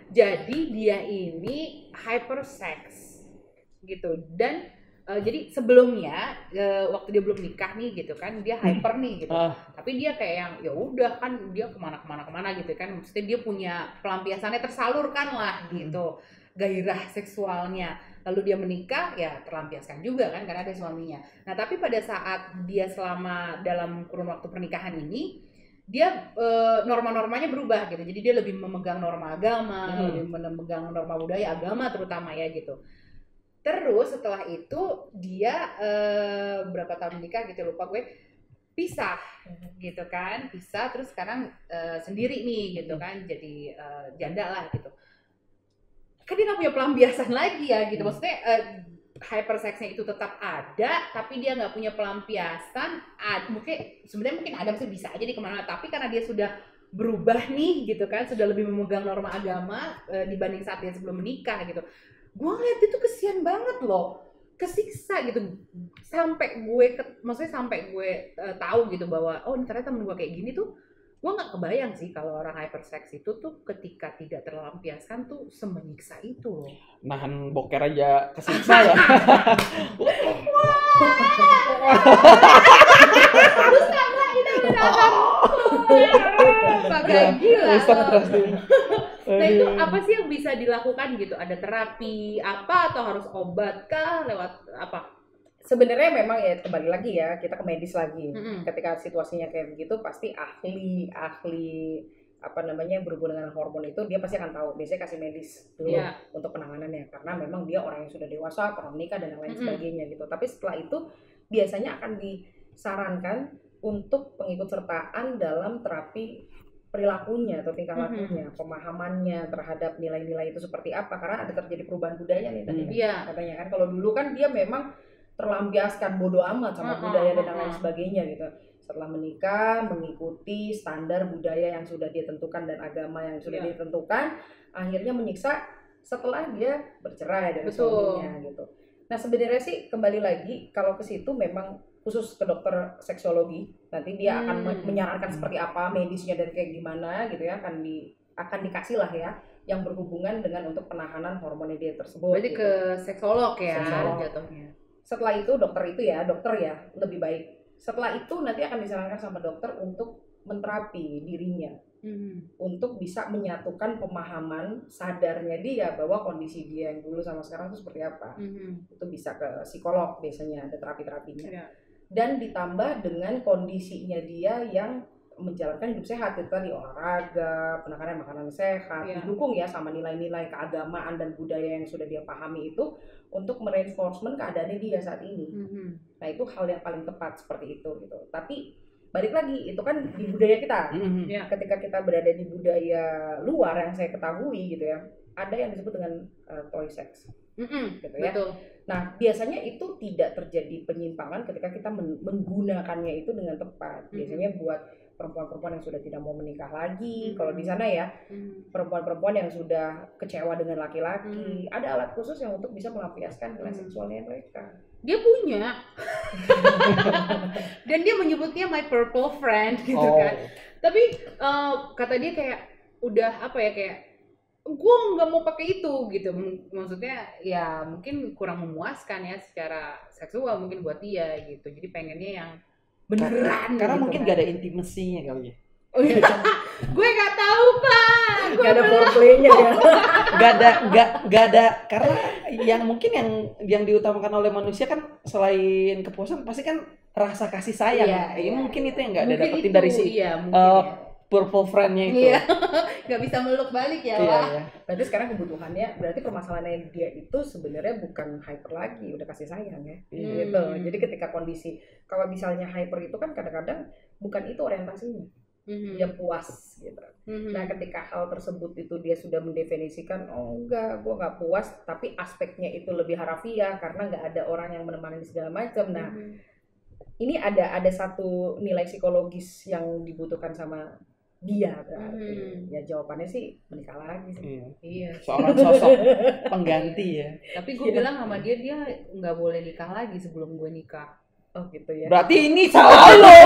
Jadi dia ini hypersex gitu, dan jadi sebelumnya waktu dia belum nikah nih gitu kan, dia hyper nih gitu. Tapi dia kayak yang ya udah kan dia kemana gitu kan, maksudnya dia punya pelampiasannya tersalurkan lah gitu, gairah seksualnya. Lalu dia menikah ya terlampiaskan juga kan karena ada suaminya. Nah tapi pada saat dia selama dalam kurun waktu pernikahan ini, dia norma-normanya berubah gitu. Jadi dia lebih memegang norma agama, lebih memegang norma budaya agama terutama ya gitu. Terus setelah itu dia berapa tahun nikah gitu lupa gue, pisah gitu kan, terus sekarang sendiri nih gitu kan, jadi janda lah gitu. Kan dia nggak punya pelampiasan lagi ya gitu, maksudnya hypersexnya itu tetap ada, tapi dia nggak punya pelampiasan. Mungkin ada, mungkin bisa aja di kemana, tapi karena dia sudah berubah nih gitu kan, sudah lebih memegang norma agama dibanding saat dia sebelum menikah gitu. Gue ngeliat itu kesian banget loh, kesiksa gitu, sampai gue tahu gitu bahwa oh ternyata temen gue kayak gini tuh. Gue nggak kebayang sih kalau orang hypersex itu tuh ketika tidak terlampiaskan tuh semenyiksa itu loh. Nahan boker aja kesiksa ya. Pakai gila. Nah itu apa sih yang bisa dilakukan gitu? Ada terapi apa atau harus obat kah, lewat apa? Sebenarnya memang ya kembali lagi ya kita ke medis lagi. Ketika situasinya kayak begitu pasti ahli yang berhubungan dengan hormon itu dia pasti akan tahu, biasanya kasih medis dulu untuk penanganannya karena memang dia orang yang sudah dewasa, pernah menikah dan lain sebagainya gitu. Tapi setelah itu biasanya akan disarankan untuk pengikutsertaan dalam terapi perilakunya atau tingkah lakunya, pemahamannya terhadap nilai-nilai itu seperti apa, karena ada terjadi perubahan budaya nih tadi katanya kan. Kalau dulu kan dia memang terlampiaskan bodo amat sama budaya dan lain sebagainya gitu. Setelah menikah mengikuti standar budaya yang sudah dia tentukan dan agama yang sudah dia tentukan, akhirnya menyiksa setelah dia bercerai dari suaminya gitu. Nah sebenarnya sih kembali lagi kalau ke situ memang khusus ke dokter seksologi, nanti dia akan menyarankan seperti apa medisnya dan kayak gimana gitu ya, akan dikasih lah ya yang berhubungan dengan untuk penahanan hormonnya dia tersebut. Berarti gitu. ke seksolog ya jatuhnya. Setelah itu dokter ya lebih baik. Setelah itu nanti akan disarankan sama dokter untuk menterapi dirinya, untuk bisa menyatukan pemahaman sadarnya dia bahwa kondisi dia yang dulu sama sekarang itu seperti apa. Itu bisa ke psikolog biasanya, ada terapi-terapinya. Dan ditambah dengan kondisinya dia yang menjalankan hidup sehat, itu tadi olahraga, penekanan makanan sehat, didukung ya sama nilai-nilai keagamaan dan budaya yang sudah dia pahami itu untuk mereinforcement keadaannya dia saat ini. Nah itu hal yang paling tepat seperti itu gitu. Tapi balik lagi itu kan di budaya kita. Ketika kita berada di budaya luar yang saya ketahui gitu ya, ada yang disebut dengan toy sex. Gitu ya. Betul. Nah biasanya itu tidak terjadi penyimpangan ketika kita menggunakannya itu dengan tepat. Biasanya buat perempuan-perempuan yang sudah tidak mau menikah lagi, kalau di sana ya, perempuan-perempuan yang sudah kecewa dengan laki-laki, ada alat khusus yang untuk bisa melampiaskan nilai seksualnya mereka. Dia punya, dan dia menyebutnya my purple friend gitu kan. Tapi kata dia kayak udah apa ya, kayak gue nggak mau pakai itu gitu. Maksudnya ya mungkin kurang memuaskan ya secara seksual mungkin buat dia gitu. Jadi pengennya yang beneran karena gitu mungkin kan. gak ada intimasinya kali ya. Gue nggak tahu Pak. Gak ada foreplaynya ya. Gak ada karena yang mungkin yang diutamakan oleh manusia kan selain kepuasan pasti kan rasa kasih sayang. Mungkin itu yang nggak ada dapetin dari si purple friend-nya itu. Nggak bisa meluk balik ya. Berarti sekarang kebutuhannya, berarti permasalahannya dia itu sebenarnya bukan hyper lagi, udah kasih sayang ya. Gitu. Jadi ketika kondisi, kalau misalnya hyper itu kan kadang-kadang bukan itu orientasinya. Dia puas gitu. Nah ketika hal tersebut itu dia sudah mendefinisikan, oh enggak, gue nggak puas, tapi aspeknya itu lebih harafiah karena nggak ada orang yang menemani segala macam. Nah ini ada satu nilai psikologis yang dibutuhkan sama dia berarti. Ya jawabannya sih menikah lagi sih. Iya. Seorang sosok pengganti ya. Tapi gue bilang sama dia nggak boleh nikah lagi sebelum gue nikah. Oh gitu ya. Berarti ini salah lo.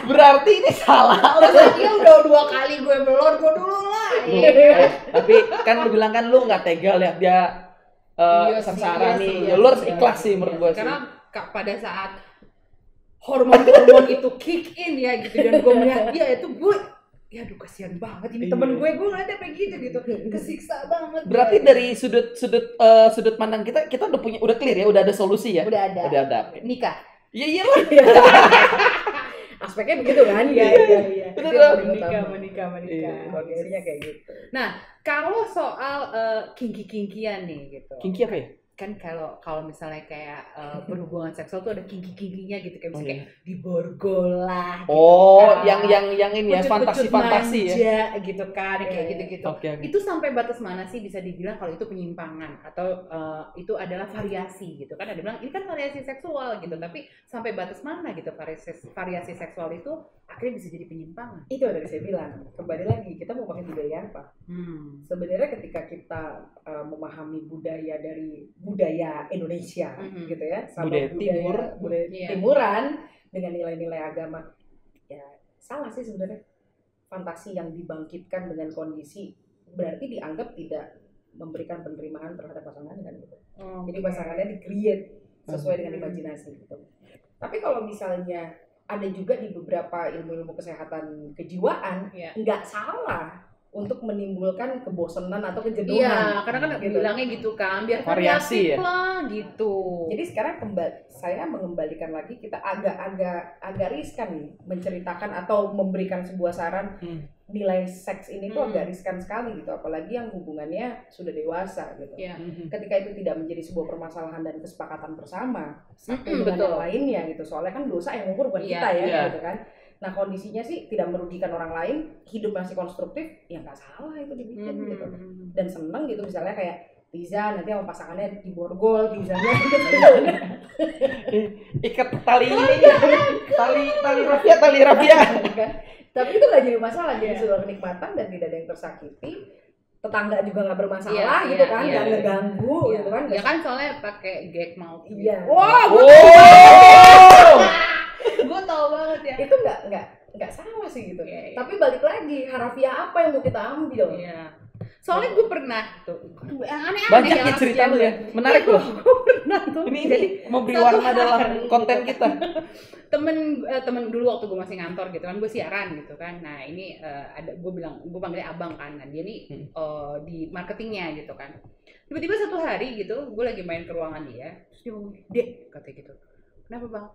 Berarti ini salah lo. Dia udah 2 kali gue belon, gue dulu lah. Tapi kan lu bilang kan lu nggak tega lihat dia sengsara nih. Ya lu harus ikhlas sih menurut gue sih. Karena pada saat hormon itu kick in ya gitu, dan gue melihat dia itu gue, ya aduh kasihan banget ini temen gue ngeliatnya kayak gitu, kesiksa banget. Berarti dari sudut pandang kita udah clear ya, udah ada solusi ya. Udah ada. Nikah. Iya. Aspeknya begitu kan? Iya. Menikah. Kondisinya kayak gitu. Nah, kalau soal kinky-kinkian nih gitu. Kinky apa ya? Kan kalau misalnya kayak berhubungan seksual tuh ada kinky-kinkinya gitu, kayak misalnya kayak diborgol lah gitu kan. yang ini ya, fantasi ya gitu kan, kayak gitu-gitu. Okay. Itu sampai batas mana sih bisa dibilang kalau itu penyimpangan atau itu adalah variasi gitu kan? Ada bilang ini kan variasi seksual gitu, tapi sampai batas mana gitu variasi seksual itu akhirnya bisa jadi penyimpangan? Itu yang tadi saya bilang, kembali lagi kita mau pakai budaya apa? Sebenarnya ketika kita memahami budaya dari budaya Indonesia gitu ya, sama budaya timuran dengan nilai-nilai agama, ya salah sih sebenarnya. Fantasi yang dibangkitkan dengan kondisi berarti dianggap tidak memberikan penerimaan terhadap pasangannya kan gitu. Jadi pasangannya di-create sesuai dengan imajinasi gitu. Tapi kalau misalnya ada juga di beberapa ilmu-ilmu kesehatan kejiwaan, nggak salah untuk menimbulkan kebosanan atau kejenuhan. Iya, karena kan gitu. Bilangnya gitu kan, biar variasi lah gitu. Jadi sekarang saya mengembalikan lagi, kita agak riskan nih menceritakan atau memberikan sebuah saran. nilai seks ini tuh agak riskan sekali gitu, apalagi yang hubungannya sudah dewasa gitu. Ketika itu tidak menjadi sebuah permasalahan dan kesepakatan bersama satu dengan yang lainnya gitu, soalnya kan dosa yang ngukur bukan kita ya gitu kan. Nah kondisinya sih tidak merugikan orang lain, hidup masih konstruktif, ya nggak salah itu dibikin gitu. Dan seneng gitu misalnya kayak Liza nanti sama pasangannya di borgol misalnya gitu. Ikat tali ini, tali rafia. Tapi itu nggak jadi masalah, jadi sebuah kenikmatan dan tidak ada yang tersakiti. Tetangga juga nggak bermasalah gitu kan, nggak ngeganggu gitu kan. Ya kan soalnya pakai gag mouth. Iya. Wah, gue tau banget ya. Itu nggak salah sih gitu. Tapi balik lagi, harafiah apa yang mau kita ambil? Soalnya gue pernah tuh aneh-aneh banyak ya cerita lu ya, menarik loh. Gue pernah tuh. Ini jadi memberi warna dalam konten kita. Temen dulu waktu gue masih ngantor gitu kan, gue siaran gitu kan. Nah ini ada gue panggilnya abang kan. Nah dia nih di marketingnya gitu kan. Tiba-tiba satu hari gitu, gue lagi main ke ruangan dia, terus dia ngomong, "Dek," katanya gitu. "Kenapa bang?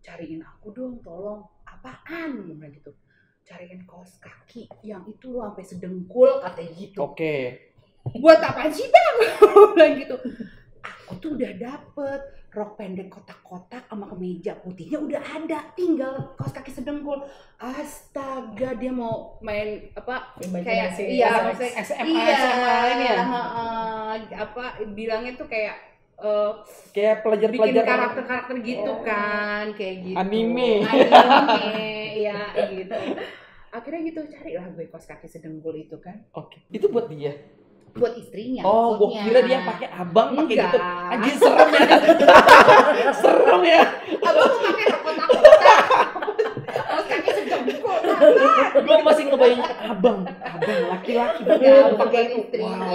Cariin aku dong, tolong." "Apaan?" Gue bilang gitu. "Cariin kaos kaki yang itu lo sampai sedengkul," katanya gitu. Oke. "Buat apa sih bang?" Gue bilang gitu. "Aku tuh udah dapet rok pendek kotak-kotak sama kemeja putihnya udah ada, tinggal kaos kaki sedengkul." Astaga, dia mau main apa kayak SMA ini ya. Bilangnya tuh kayak kayak bikin pelajar-pelajar karakter-karakter gitu kan, kayak gitu. Anime, ya gitu. Akhirnya gitu, carilah gue kaos kaki sedengkul itu kan. Oke, itu buat dia. Buat istrinya. Oh, gue maksudnya. kira dia pakai abang pakai gitu. Anjir serem ya. Serem ya. Abang mau pakai kotak-kotak. Kaos kaki sedengkul. Gue masih ngebayang abang laki-laki pakai istrinya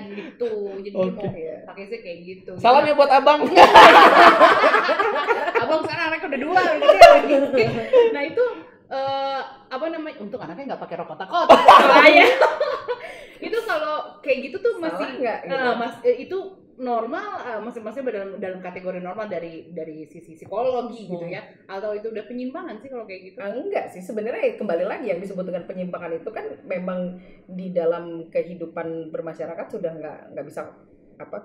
gitu. Jadi mau pakai sih kayak gitu. Salam ya buat abang. Abang sekarang anaknya udah 2 gitu. Nah itu apa namanya? Untung anaknya nggak pakai rok kotak-kotak. Ya. Itu kalau kayak gitu tuh masih itu normal, masing-masing dalam kategori normal dari sisi psikologi gitu ya, atau itu udah penyimpangan sih kalau kayak gitu? Enggak sih, sebenarnya kembali lagi yang disebut dengan penyimpangan itu kan memang di dalam kehidupan bermasyarakat sudah nggak bisa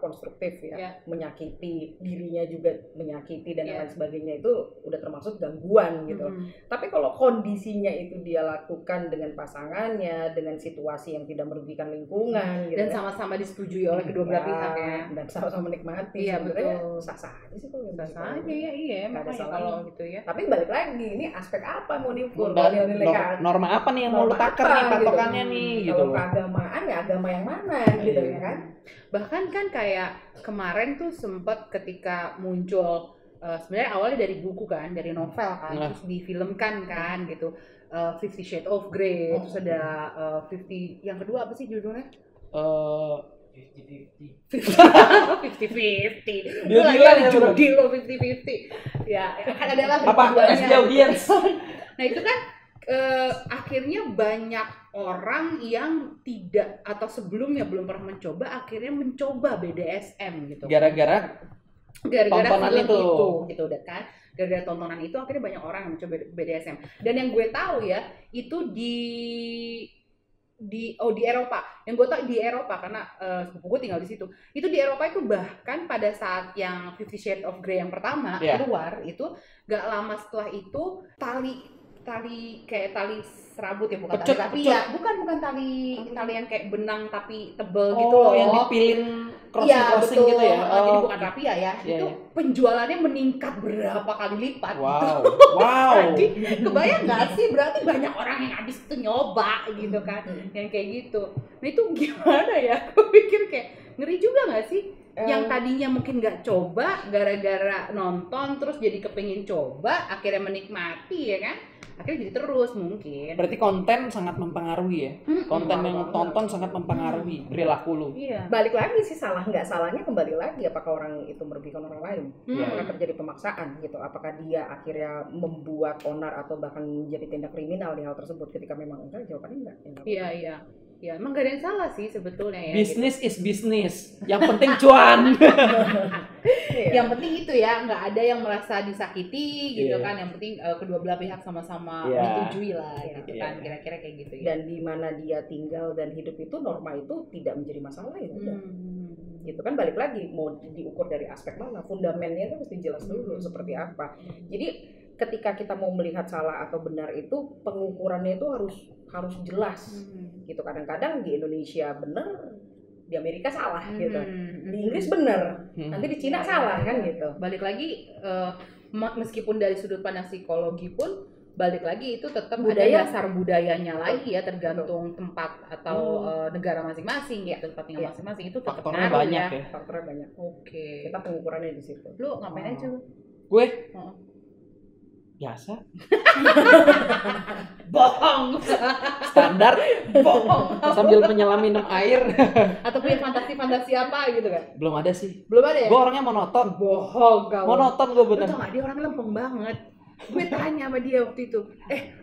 konstruktif ya, menyakiti dirinya juga menyakiti dan lain sebagainya, itu udah termasuk gangguan gitu. Tapi kalau kondisinya itu dia lakukan dengan pasangannya, dengan situasi yang tidak merugikan lingkungan gitu, dan sama-sama disetujui oleh kedua belah pihak ya, dan sama-sama menikmati, betul, sah-sah aja sih kalau sah-sah aja ya, makanya kalau gitu ya. Tapi balik lagi, ini aspek apa mau diukur, norma apa nih yang mau lu takar nih patokannya gitu. Nih gitu. Kalau keagamaan ya agama yang mana gitu ya kan. Bahkan kan kayak kemarin tuh sempat ketika muncul sebenarnya awalnya dari buku kan, dari novel kan, terus difilmkan kan gitu, 50 Shades of Grey, terus ada 50, yang kedua apa sih judulnya? 50-50. Dia bilang ya Dilo 50-50. Ya, kan adalah apa audience. Nah itu kan akhirnya banyak orang yang tidak atau sebelumnya belum pernah mencoba, akhirnya mencoba BDSM gitu. Gara-gara tontonan itu gitu udah kan. Gara-gara tontonan itu akhirnya banyak orang yang mencoba BDSM. Dan yang gue tahu ya, itu di Eropa. Yang gue tahu di Eropa karena sepupu gue tinggal di situ. Itu di Eropa itu bahkan pada saat yang 50 Shades of Grey yang pertama keluar itu gak lama setelah itu tali kayak tali serabut ya, bukan tali tapi ya bukan tali yang kayak benang tapi tebel gitu loh, yang dipilin crossing gitu ya. Jadi bukan rapia ya. Itu penjualannya meningkat berapa kali lipat. Wow. Jadi kebayang nggak sih, berarti banyak orang yang habis itu nyoba gitu kan, yang kayak gitu. Nah itu gimana ya? Aku pikir kayak ngeri juga nggak sih? Yang tadinya mungkin nggak coba gara-gara nonton terus jadi kepengin coba, akhirnya menikmati ya kan, akhirnya jadi terus mungkin. Berarti konten sangat mempengaruhi ya, konten yang tonton sangat mempengaruhi perilaku lu. Balik lagi sih, salah nggak salahnya kembali lagi apakah orang itu merugikan orang lain, apakah terjadi pemaksaan gitu, apakah dia akhirnya membuat onar atau bahkan menjadi tindak kriminal di hal tersebut. Ketika memang enggak, jawabannya enggak. Iya. Ya, emang gak ada yang salah sih sebetulnya ya. Bisnis is bisnis. Yang penting cuan. Yang penting itu ya, nggak ada yang merasa disakiti gitu kan. Yang penting kedua belah pihak sama-sama menyetujui lah gitu kan. Kira-kira kayak gitu ya. Dan di mana dia tinggal dan hidup itu, norma itu tidak menjadi masalah ya udah. Gitu kan, balik lagi mau diukur dari aspek mana, fundamennya itu mesti jelas dulu seperti apa. Jadi ketika kita mau melihat salah atau benar itu pengukurannya itu harus jelas. Gitu, kadang-kadang di Indonesia benar, di Amerika salah gitu. Di Inggris benar, nanti di Cina salah kan gitu. Balik lagi meskipun dari sudut pandang psikologi pun balik lagi itu tetap ada dasar budayanya lagi ya, tergantung tempat atau negara masing-masing ya, tempat tinggal masing-masing itu tetap faktornya banyak ya. Faktornya banyak. Oke. Kita pengukurannya di situ. Lu ngapain aja lu? Gue biasa. Bohong. Standar. Bohong. Sambil menyelam minum air. Atau punya fantasi-fantasi apa gitu kan? Belum ada sih. Belum ada ya? Gue orangnya monoton. Bohong kamu. Monoton gue bener. Lu tau gak, dia orang lempeng banget. Gue tanya sama dia waktu itu,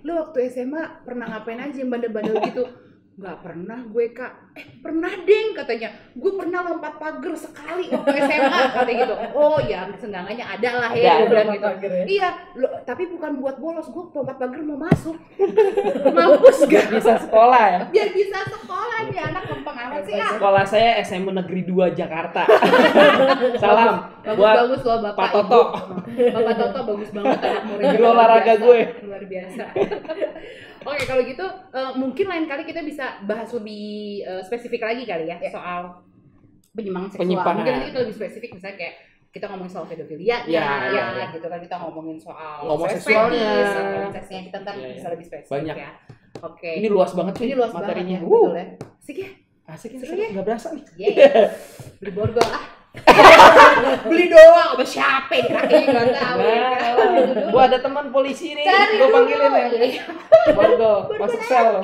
lu waktu SMA pernah ngapain aja yang bandel-bandel gitu? Gak pernah gue kak. Pernah deng katanya. Gue pernah lompat pagar sekali waktu SMA katanya gitu. Oh ya, seenggaknya ada lah ya, gue bilang gitu. Iya, tapi bukan buat bolos, gue lompat pagar mau masuk. Mampus gak? Bisa sekolah ya? Biar bisa sekolah nih, anak lempeng amat sih ya. Sekolah saya SMA Negeri 2 Jakarta. Salam. Bagus loh Bapak Pak Toto. Bapak Toto bagus banget anak murid. Guru olahraga gue. Luar biasa. Oke, kalau gitu mungkin lain kali kita bisa bahas lebih spesifik lagi kali ya soal penyimpangan seksual. Mungkin nanti kita lebih spesifik, misalnya kayak kita ngomongin soal pedofilia ya, gitu kan, kita ngomongin soal homoseksualnya, kita ntar bisa lebih spesifik banyak ya. Oke. Ini luas banget sih materinya. Betul ya. Asik ya? Asik ya, seru ya? Nggak berasa nih. Beli borgol beli doang sama siapa nih kakeknya nggak tahu. Gua ada teman polisi nih, gua panggilin ya. Borgol, masuk sel.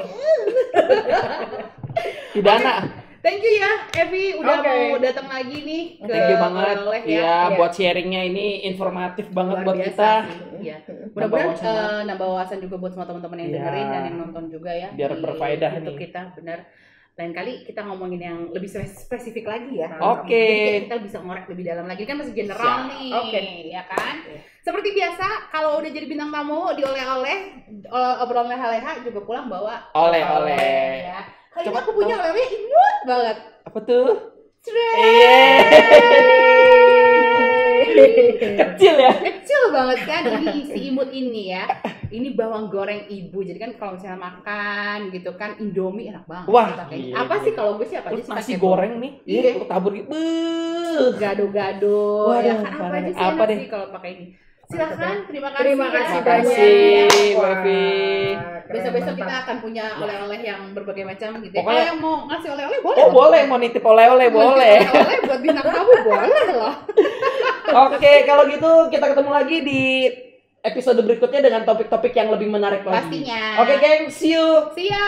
Pidana. Thank you ya, Evi udah mau datang lagi nih ke Thank you banget. ya. Buat sharingnya ini informatif banget buat kita. Iya. Mudah-mudahan nambah wawasan juga buat semua teman-teman yang dengerin dan yang nonton juga ya. Biar berfaedah untuk kita, benar. Lain kali kita ngomongin yang lebih spesifik lagi ya. Oke. Jadi kita bisa ngorek lebih dalam lagi, kan masih general nih. Oke. Ya kan? Seperti biasa, kalau udah jadi bintang tamu di oleh-oleh, obrolan leha-leha juga pulang bawa oleh-oleh. Ya. Kali ini aku punya oleh-oleh imut banget. Apa tuh? Kecil ya? Kecil banget kan ini si imut ini ya. Ini bawang goreng ibu. Jadi kan kalau misalnya makan gitu kan, Indomie enak banget. Wah, apa sih kalau gue sih apa aja nasi goreng nih? Iya, tabur gitu. Gado-gado. Waduh, Ya kan apa aja sih enak sih kalau pakai ini. Silakan, terima kasih banyak, Wevi. Besok-besok kita akan punya oleh-oleh yang berbagai macam gitu. Pokoknya, kalau yang mau ngasih oleh-oleh boleh. Oh, boleh, mau nitip oleh-oleh boleh. Oleh-oleh buat bintang tamu boleh loh. Oke, kalau gitu kita ketemu lagi di episode berikutnya dengan topik-topik yang lebih menarik lagi. Pastinya. Oke, geng, see you. See ya.